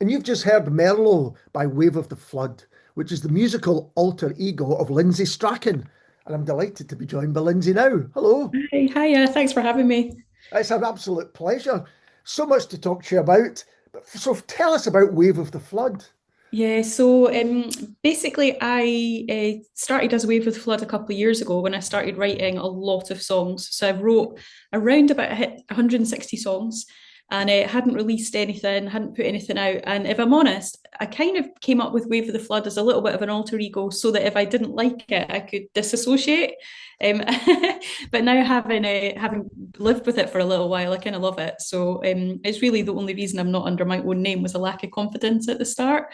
And you've just heard Merlot by Wave of the Flood, which is the musical alter ego of Lindsay Strachan. And I'm delighted to be joined by Lindsay now. Hello. Hey, hiya, thanks for having me. It's an absolute pleasure. So much to talk to you about. So tell us about Wave of the Flood. Yeah, so basically, I started as Wave with Flood a couple of years ago when I started writing a lot of songs. So I wrote around about 160 songs and hadn't released anything, hadn't put anything out. And if I'm honest, I kind of came up with Wave of the Flood as a little bit of an alter ego so that if I didn't like it, I could disassociate. Um, but now having lived with it for a little while, I kind of love it. So it's really the only reason I'm not under my own name was a lack of confidence at the start.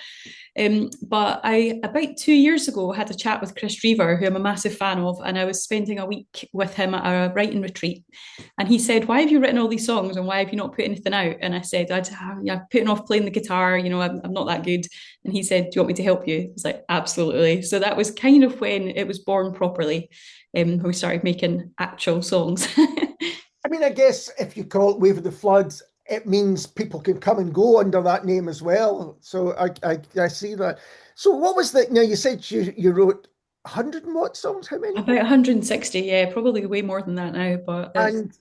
But I, about 2 years ago, had a chat with Chris Drever, who I'm a massive fan of, and I was spending a week with him at a writing retreat. And he said, "Why have you written all these songs and why have you not put anything out?" And I said, I'm putting off playing the guitar, I'm not that good. And he said, "Do you want me to help you?" I was like, "Absolutely." So that was kind of when it was born properly, when we started making actual songs. I mean, I guess if you call it Wave of the Floods, it means people can come and go under that name as well. So I see that. So what was the, now you said you wrote 100 and what songs? How many? About 160, yeah, probably way more than that now, but And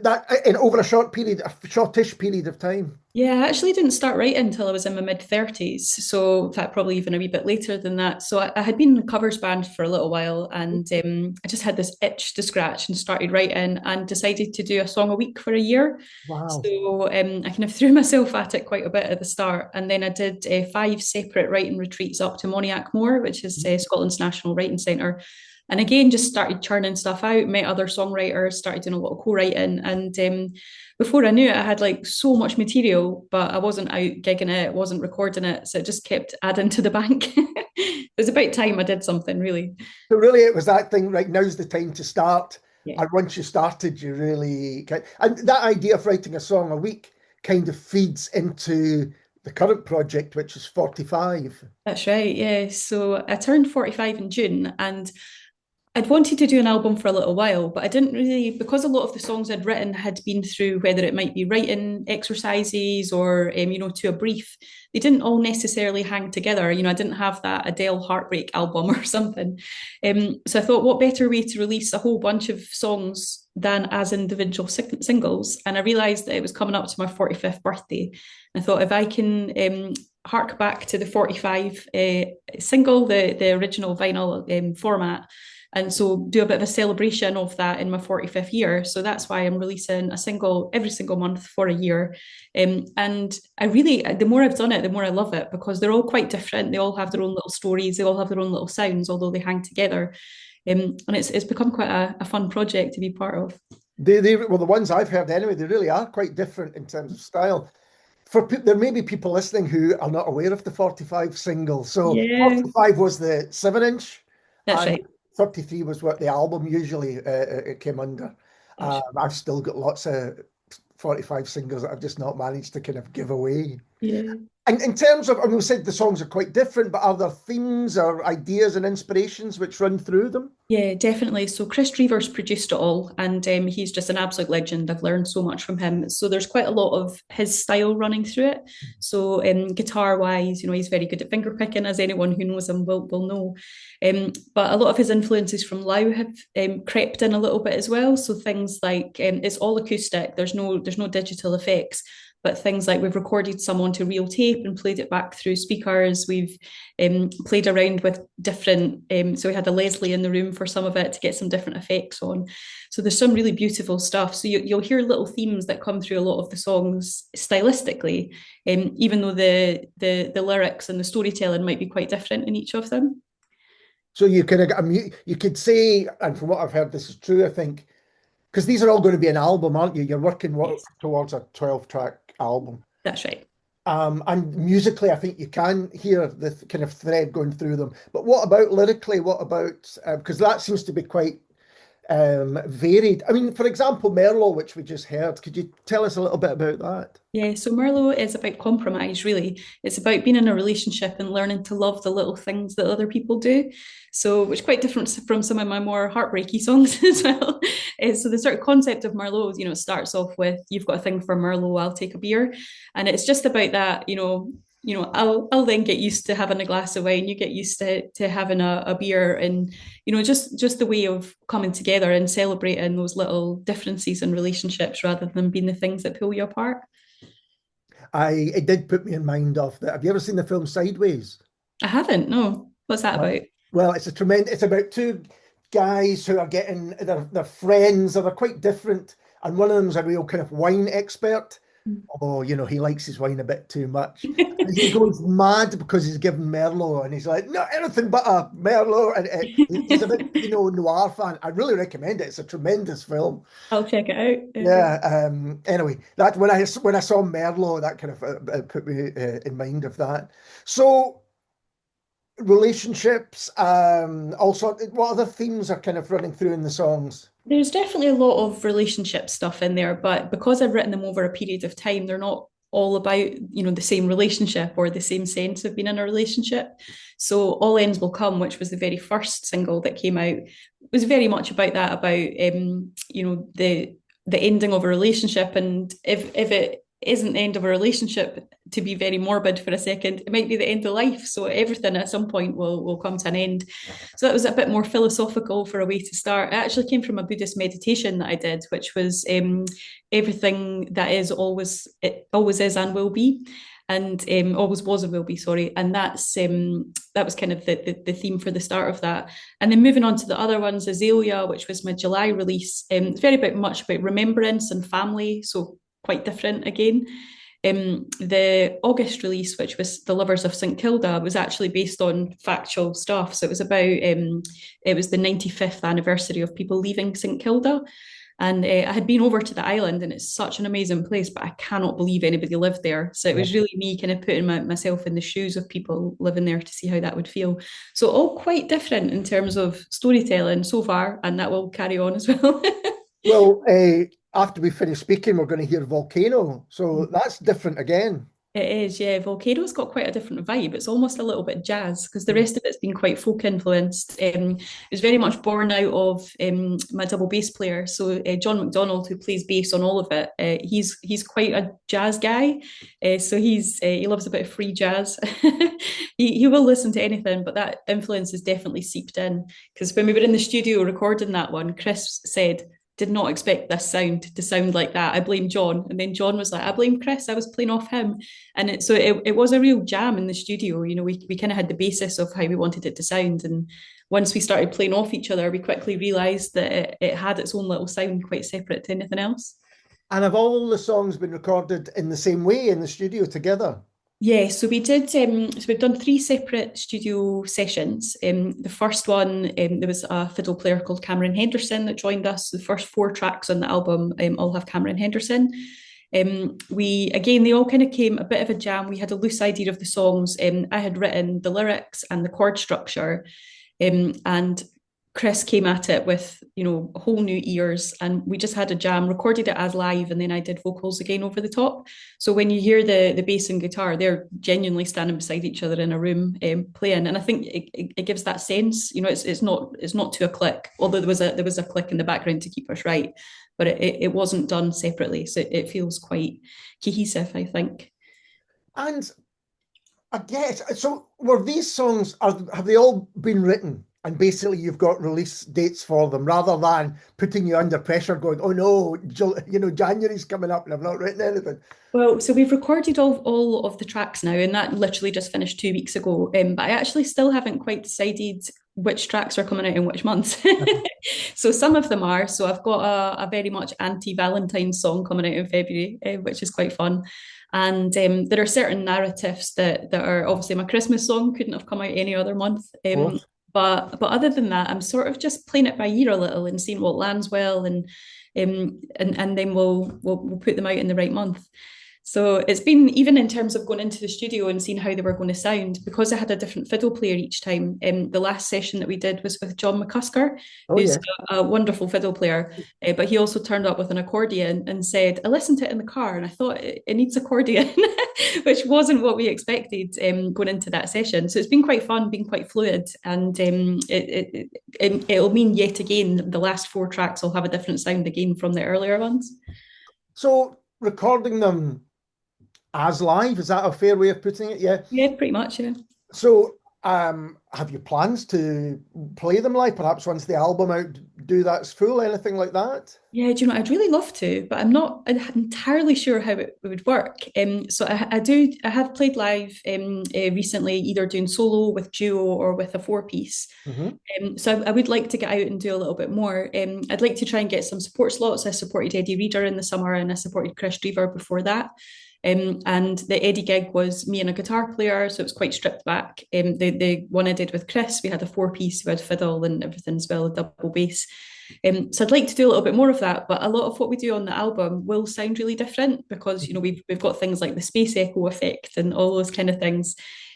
that in over a short period, a shortish period of time. yeah, I actually didn't start writing until I was in my mid 30s. So, in fact, probably even a wee bit later than that. So, I had been in a covers band for a little while and I just had this itch to scratch and started writing and decided to do a song a week for a year. Wow. So, I kind of threw myself at it quite a bit at the start. And then I did five separate writing retreats up to Moniac Moor, which is Scotland's National Writing Centre. And again, just started churning stuff out, met other songwriters, started doing a lot of co-writing. And before I knew it, I had like so much material, but I wasn't out gigging it, wasn't recording it. So it just kept adding to the bank. It was about time I did something, really. So really it was that thing, right, now's the time to start. Yeah. And once you started, you really and that idea of writing a song a week kind of feeds into the current project, which is 45. That's right. Yeah. So I turned 45 in June and I'd wanted to do an album for a little while, but I didn't really, because a lot of the songs I'd written had been through whether it might be writing exercises or, to a brief. They didn't all necessarily hang together. I didn't have that Adele Heartbreak album or something. So I thought, what better way to release a whole bunch of songs than as individual singles? And I realised that it was coming up to my 45th birthday. I thought if I can hark back to the 45 single, the original vinyl format, and so do a bit of a celebration of that in my 45th year. So that's why I'm releasing a single every single month for a year. And I really, the more I've done it, the more I love it because they're all quite different. They all have their own little stories. They all have their own little sounds, although they hang together. And it's become quite a fun project to be part of. Well, the ones I've heard anyway, they really are quite different in terms of style. There may be people listening who are not aware of the 45 single. So Yeah, 45 was the 7 inch, that's and right. 33 was what the album usually it came under. That's, I've still got lots of 45 singles that I've just not managed to kind of give away. yeah. And in terms of, I mean, we said the songs are quite different, but are there themes or ideas and inspirations which run through them? Yeah, definitely. So Chris Drever's produced it all, and he's just an absolute legend. I've learned so much from him. So there's quite a lot of his style running through it. So guitar wise, he's very good at finger picking, as anyone who knows him will know. But a lot of his influences from Lao have crept in a little bit as well. So things like it's all acoustic. There's no digital effects. But things like we've recorded some onto real tape and played it back through speakers. We've played around with different, so we had a Leslie in the room for some of it to get some different effects on. So there's some really beautiful stuff. So you'll hear little themes that come through a lot of the songs stylistically, even though the lyrics and the storytelling might be quite different in each of them. So you could, I mean, you could say, and from what I've heard, this is true, I think, because these are all going to be an album, aren't you? You're working Yes, towards a 12-track album. that's right. And musically, I think you can hear the kind of thread going through them. But what about lyrically? What about, because that seems to be quite varied. I mean, for example, Merlot, which we just heard. Could you tell us a little bit about that? Yeah, so Merlot is about compromise, really. It's about being in a relationship and learning to love the little things that other people do. So, which is quite different from some of my more heartbreaky songs as well. So the sort of concept of Merlot, starts off with "You've got a thing for Merlot, I'll take a beer," and it's just about that. I'll then get used to having a glass of wine. You get used to having a beer, and just the way of coming together and celebrating those little differences in relationships rather than being the things that pull you apart. It did put me in mind of that. Have you ever seen the film Sideways? I haven't. No. What's that Well, about? well, it's a tremendous. It's about two guys who are getting they're friends, and they're quite different. And one of them's a real kind of wine expert. Although, he likes his wine a bit too much. And he goes mad because he's given Merlot, and he's like, "No, anything but a Merlot." And he's a bit, noir fan. I really recommend it. It's a tremendous film. I'll check it out. Yeah. Anyway, that when I saw Merlot, that kind of put me in mind of that. So relationships, also, what other themes are kind of running through in the songs? There's definitely a lot of relationship stuff in there, but because I've written them over a period of time, they're not all about, the same relationship or the same sense of being in a relationship. So All Ends Will Come, which was the very first single that came out, was very much about that, about the ending of a relationship. And if it isn't the end of a relationship, to be very morbid for a second, it might be the end of life. So everything at some point will come to an end. So that was a bit more philosophical for a way to start. It actually came from a Buddhist meditation that I did, which was everything that is always, it always is and will be. And always was and will be, sorry. And that was kind of the theme for the start of that. And then moving on to the other ones, Azalea, which was my July release, it's very much about remembrance and family. So quite different again. The August release, which was The Lovers of St Kilda, was actually based on factual stuff. So it was about, it was the 95th anniversary of people leaving St Kilda. And I had been over to the island, and it's such an amazing place, but I cannot believe anybody lived there. So it was really me kind of putting myself in the shoes of people living there to see how that would feel. So all quite different in terms of storytelling so far, and that will carry on as well. Well, after we finish speaking, we're going to hear Volcano. So that's different again. It is, yeah. Volcano's got quite a different vibe. It's almost a little bit jazz because the rest of it's been quite folk influenced. It was very much born out of my double bass player. So John McDonald, who plays bass on all of it, he's quite a jazz guy. So he loves a bit of free jazz. He will listen to anything, but that influence has definitely seeped in. Because when we were in the studio recording that one, Chris said, did not expect this sound to sound like that. I blame John. And then John was like, I blame Chris. I was playing off him. And it was a real jam in the studio. We kind of had the basis of how we wanted it to sound. And once we started playing off each other, we quickly realised that it had its own little sound quite separate to anything else. And have all the songs been recorded in the same way in the studio together? Yeah, so we did. So we've done three separate studio sessions. The first one, there was a fiddle player called Cameron Henderson that joined us. The first four tracks on the album all have Cameron Henderson. They all kind of came a bit of a jam. We had a loose idea of the songs. I had written the lyrics and the chord structure, and Chris came at it with, whole new ears, and we just had a jam, recorded it as live, and then I did vocals again over the top. So when you hear the bass and guitar, they're genuinely standing beside each other in a room playing, and I think it gives that sense. It's not to a click, although there was a click in the background to keep us right, but it wasn't done separately, so it feels quite cohesive, I think. And I guess so. Were these songs have they all been written? And basically, you've got release dates for them rather than putting you under pressure going, oh no, January's coming up and I've not written anything. Well, so we've recorded all of the tracks now, and that literally just finished 2 weeks ago. But I actually still haven't quite decided which tracks are coming out in which month. So some of them are. So I've got a very much anti-Valentine's song coming out in February, which is quite fun. And there are certain narratives that are obviously my Christmas song couldn't have come out any other month. But other than that, I'm sort of just playing it by ear a little and seeing what lands well, and then we'll put them out in the right month. So it's been, even in terms of going into the studio and seeing how they were going to sound, because I had a different fiddle player each time. The last session that we did was with John McCusker, Oh who's yeah. a wonderful fiddle player, but he also turned up with an accordion and said, I listened to it in the car and I thought it needs accordion, which wasn't what we expected going into that session. So it's been quite fun, been quite fluid, and it'll mean yet again the last four tracks will have a different sound again from the earlier ones. So recording them as live, is that a fair way of putting it? Yeah. Yeah, pretty much, yeah. So have you plans to play them live, perhaps once the album out, do that as full, anything like that? Yeah, do you know, I'd really love to, but I'm not entirely sure how it would work. So I have played live recently, either doing solo with duo or with a four piece. Mm-hmm. So I would like to get out and do a little bit more. I'd like to try and get some support slots. I supported Eddie Reader in the summer and I supported Chris Drever before that. And the Eddie gig was me and a guitar player, so it was quite stripped back. The one I did with Chris, we had a four piece, we had fiddle and everything as well, a double bass. So I'd like to do a little bit more of that, but a lot of what we do on the album will sound really different because, you know, we've got things like the space echo effect and all those kind of things.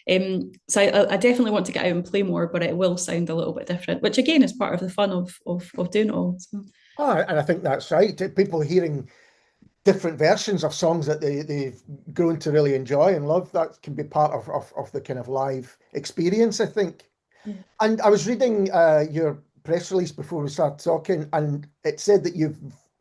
So I definitely want to get out and play more, but it will sound a little bit different, which again is part of the fun of doing it all. So. Oh, and I think that's right. People hearing different versions of songs that they've grown to really enjoy and love, that can be part of the kind of live experience, I think. Yeah. And I was reading your press release before we started talking, and it said that you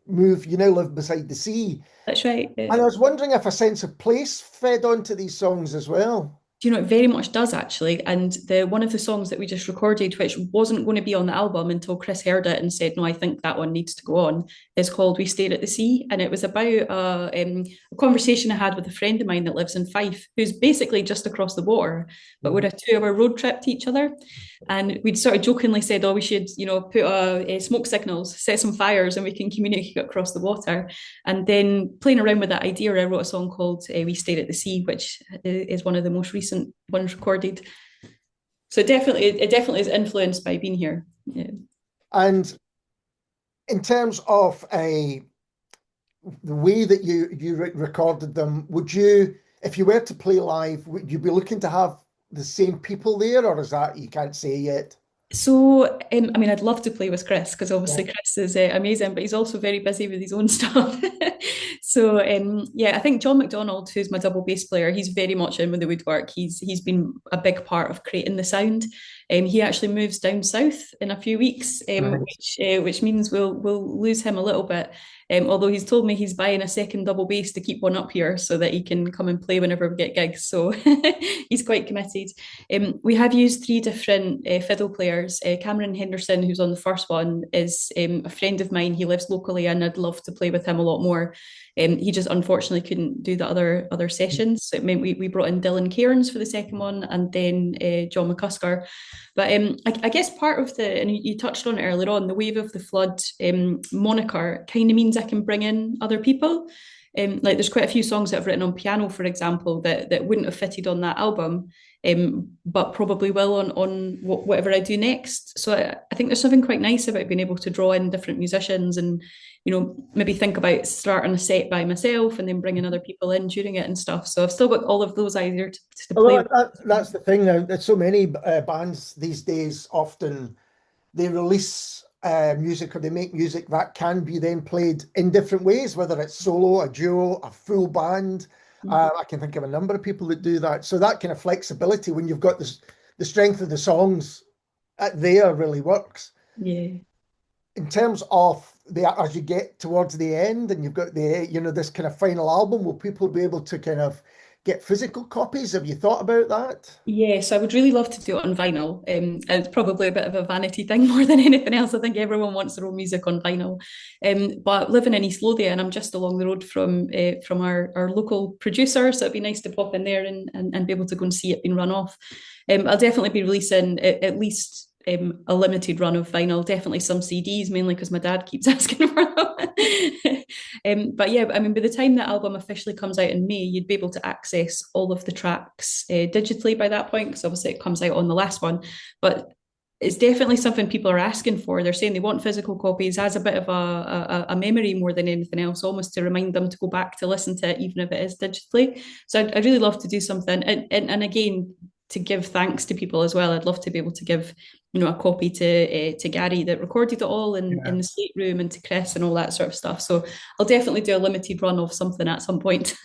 now live beside the sea. That's right. Yeah. And I was wondering if a sense of place fed onto these songs as well. Do you know, it very much does actually. And the one of the songs that we just recorded, which wasn't going to be on the album until Chris heard it and said, no, I think that one needs to go on, is called We Stare at the Sea. And it was about a conversation I had with a friend of mine that lives in Fife, who's basically just across the water, but we're a 2 hour road trip to each other. And we'd sort of jokingly said, oh, we should, you know, put smoke signals, set some fires, and we can communicate across the water. And then playing around with that idea, I wrote a song called We Stare at the Sea, which is one of the most recent ones recorded. So it definitely is influenced by being here. Yeah. And in terms of the way that you recorded them, would you, if you were to play live, would you be looking to have the same people there, or is that you can't say yet? So, I mean, I'd love to play with Chris because obviously Yeah. Chris is amazing, but he's also very busy with his own stuff. So, yeah, I think John McDonald, who's my double bass player, he's very much in with the woodwork. He's been a big part of creating the sound. He actually moves down south in a few weeks, Right. which means we'll lose him a little bit. Although he's told me he's buying a second double bass to keep one up here so that he can come and play whenever we get gigs. So he's quite committed. We have used three different fiddle players. Cameron Henderson, who's on the first one, is a friend of mine. He lives locally, and I'd love to play with him a lot more. He just unfortunately couldn't do the other sessions. So it meant we brought in Dylan Cairns for the second one, and then John McCusker. But I guess part of and you touched on it earlier on, the Wave of the Flood moniker kind of means I can bring in other people. Like there's quite a few songs that I've written on piano, for example, that wouldn't have fitted on that album, but probably will on whatever I do next. So I think there's something quite nice about being able to draw in different musicians and, you know, maybe think about starting a set by myself and then bringing other people in during it and stuff. So I've still got all of those ideas to play Well, with. that's the thing now. There's so many bands these days. Often they release music, or they make music that can be then played in different ways, whether it's solo, a duo, a full band. I can think of a number of people that do that. So that kind of flexibility when you've got the strength of the songs there really works. Yeah. In terms of as you get towards the end and you've got this kind of final album, will people be able to kind of get physical copies? Have you thought about that? Yeah, so I would really love to do it on vinyl. It's probably a bit of a vanity thing more than anything else. I think everyone wants their own music on vinyl. But living in East Lothian, and I'm just along the road from our local producer, so it'd be nice to pop in there and be able to go and see it being run off. I'll definitely be releasing at least a limited run of vinyl, definitely some CDs, mainly because my dad keeps asking for them. But yeah, I mean, by the time that album officially comes out in May, you'd be able to access all of the tracks digitally by that point, because obviously it comes out on the last one. But it's definitely something people are asking for. They're saying they want physical copies as a bit of a memory more than anything else, almost to remind them to go back to listen to it, even if it is digitally. So I'd really love to do something. And again, to give thanks to people as well. I'd love to be able to give, a copy to Gary that recorded it all in Yeah. the slate room, and to Chris and all that sort of stuff. So I'll definitely do a limited run of something at some point.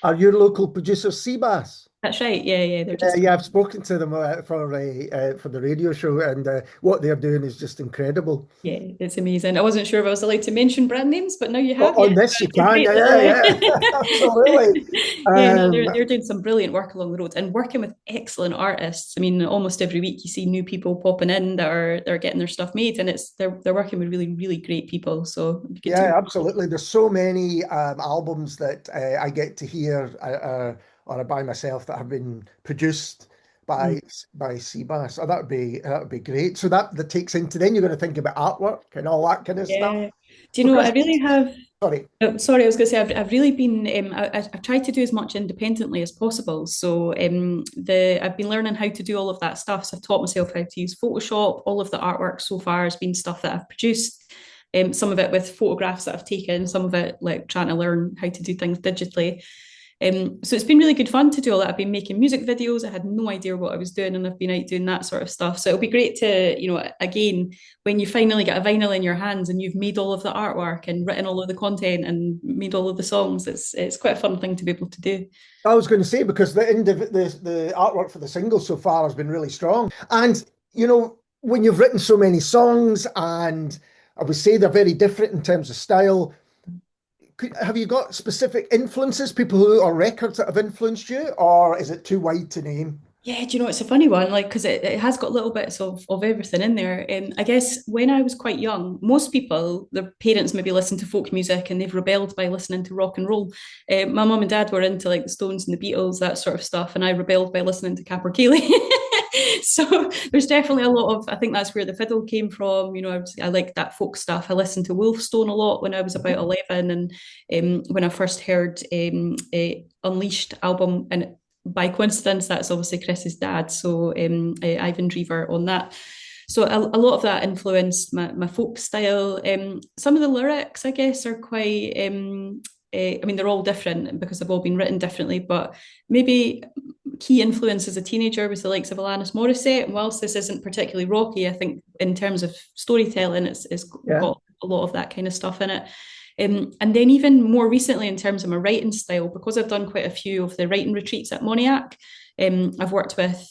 Are your local producers Seabass? That's right. Yeah, yeah. They're just Yeah, I've spoken to them for the radio show, and what they're doing is just incredible. Yeah, it's amazing. I wasn't sure if I was allowed to mention brand names, but now you have. Yeah, On this, you they're can, great. yeah, yeah, absolutely. Yeah, no, Um, they're doing some brilliant work along the road and working with excellent artists. I mean, almost every week you see new people popping in that are getting their stuff made, and they're working with really, really great people. So it'd be good to. yeah, absolutely. There's so many albums that I get to hear or by myself that have been produced Mm. by Seabass. Oh, that would be great. So that takes into then you're going to think about artwork and all that kind of stuff. Yeah. Do you know what? I Because really have. sorry, Sorry, I was going to say I've really been I've tried to do as much independently as possible. So the I've been learning how to do all of that stuff. So I've taught myself how to use Photoshop. All of the artwork so far has been stuff that I've produced. Some of it with photographs that I've taken. Some of it like trying to learn how to do things digitally. So it's been really good fun to do all that. I've been making music videos. I had no idea what I was doing, and I've been out doing that sort of stuff. So it'll be great to, again, when you finally get a vinyl in your hands and you've made all of the artwork and written all of the content and made all of the songs, it's quite a fun thing to be able to do. I was going to say because the artwork for the single so far has been really strong, and when you've written so many songs, and I would say they're very different in terms of style. Have you got specific influences, people who or records that have influenced you, or is it too wide to name? Yeah, do you know, it's a funny one, like, because it has got little bits of everything in there. I guess when I was quite young, most people, their parents maybe listen to folk music and they've rebelled by listening to rock and roll. My mum and dad were into like the Stones and the Beatles, that sort of stuff, and I rebelled by listening to Capercaillie. So there's definitely a lot of, I think that's where the fiddle came from. I like that folk stuff. I listened to Wolfstone a lot when I was about 11, and when I first heard Unleashed album, and by coincidence, that's obviously Chris's dad, so Ivan Drever on that. So a lot of that influenced my folk style. Some of the lyrics, I guess, are quite. I mean, they're all different because they've all been written differently, but maybe key influence as a teenager was the likes of Alanis Morissette. And whilst this isn't particularly rocky, I think in terms of storytelling, it's Yeah. got a lot of that kind of stuff in it. And then even more recently, in terms of my writing style, because I've done quite a few of the writing retreats at Moniac, I've worked with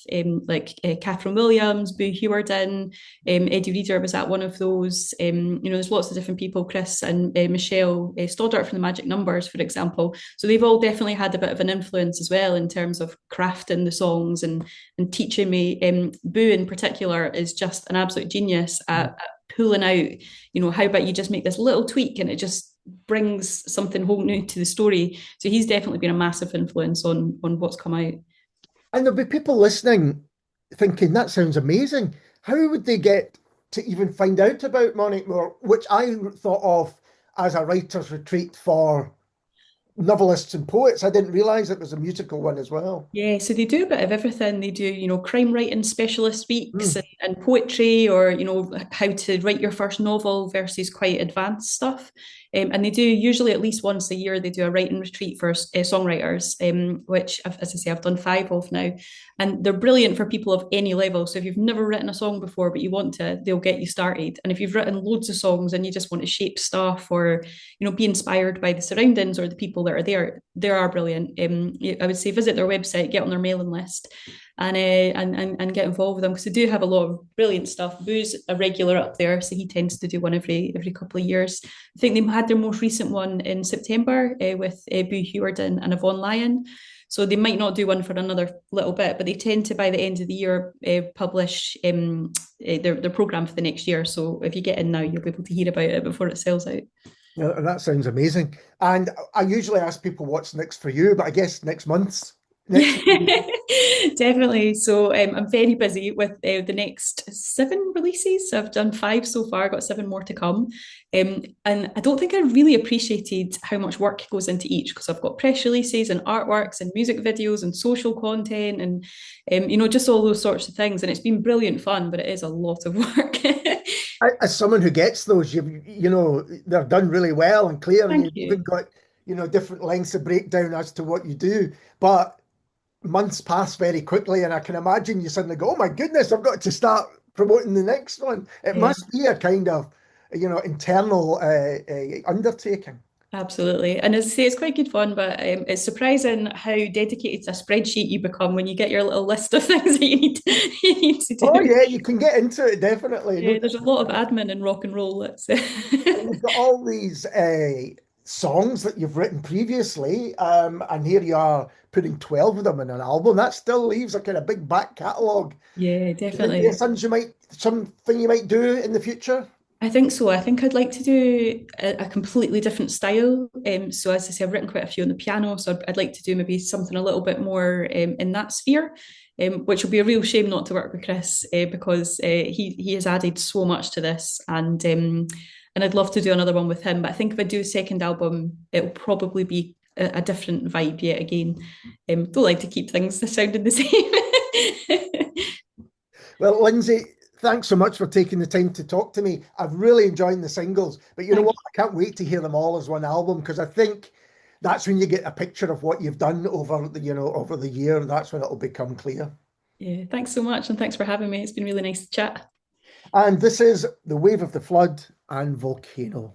Catherine Williams, Boo Hewardin, Eddie Reader was at one of those. There's lots of different people, Chris and Michelle Stoddart from the Magic Numbers, for example. So they've all definitely had a bit of an influence as well in terms of crafting the songs and teaching me. Boo in particular is just an absolute genius at pulling out, how about you just make this little tweak and it just brings something whole new to the story. So he's definitely been a massive influence on what's come out. And there'll be people listening thinking, that sounds amazing. How would they get to even find out about Monnickmore, which I thought of as a writer's retreat for novelists and poets? I didn't realize it was a musical one as well. Yeah, so they do a bit of everything. They do, crime writing specialist weeks Mm. and poetry, or, how to write your first novel versus quite advanced stuff. And they do usually at least once a year, they do a writing retreat for songwriters, which, as I say, I've done 5 of now. And they're brilliant for people of any level. So if you've never written a song before, but you want to, they'll get you started. And if you've written loads of songs and you just want to shape stuff or, be inspired by the surroundings or the people that are there, they are brilliant. I would say visit their website, get on their mailing list, and get involved with them, because they do have a lot of brilliant stuff. Boo's a regular up there, so he tends to do one every couple of years. I think they had their most recent one in September with Boo Hewardin and Yvonne Lyon. So they might not do one for another little bit, but they tend to, by the end of the year, publish their program for the next year. So if you get in now, you'll be able to hear about it before it sells out. Yeah, that sounds amazing. And I usually ask people what's next for you, but I guess next month's next? Definitely. So I'm very busy with the next 7 releases. I've done 5 so far, got 7 more to come. And I don't think I really appreciated how much work goes into each because I've got press releases and artworks and music videos and social content and, just all those sorts of things. And it's been brilliant fun, but it is a lot of work. As someone who gets those, they're done really well and clear, and Thank you've even you. got, different lengths of breakdown as to what you do. But months pass very quickly, and I can imagine you suddenly go, "Oh my goodness, I've got to start promoting the next one." It Yeah. must be a kind of, internal undertaking. Absolutely. And as I say, it's quite good fun, but it's surprising how dedicated to a spreadsheet you become when you get your little list of things that you need to Oh do. yeah, you can get into it definitely. No Yeah, there's a doubt lot of about it. admin in rock and roll. That's And you've got all these songs that you've written previously, and here you are putting 12 of them in an album. That still leaves a kind of big back catalogue. Yeah, Do you think there's definitely. something you might do in the future? I think so. I think I'd like to do a completely different style. So as I say, I've written quite a few on the piano, so I'd like to do maybe something a little bit more in that sphere, which will be a real shame not to work with Chris because he has added so much to this, and I'd love to do another one with him. But I think if I do a second album, it'll probably be a different vibe yet again. Don't like to keep things sounding the same. Well, Lindsay, thanks so much for taking the time to talk to me. I've really enjoyed the singles, but you know Thank what? I can't wait to hear them all as one album because I think that's when you get a picture of what you've done over the year. That's when it'll become clear. Yeah, thanks so much, and thanks for having me. It's been really nice to chat. And this is The Wave of the Flood and Volcano.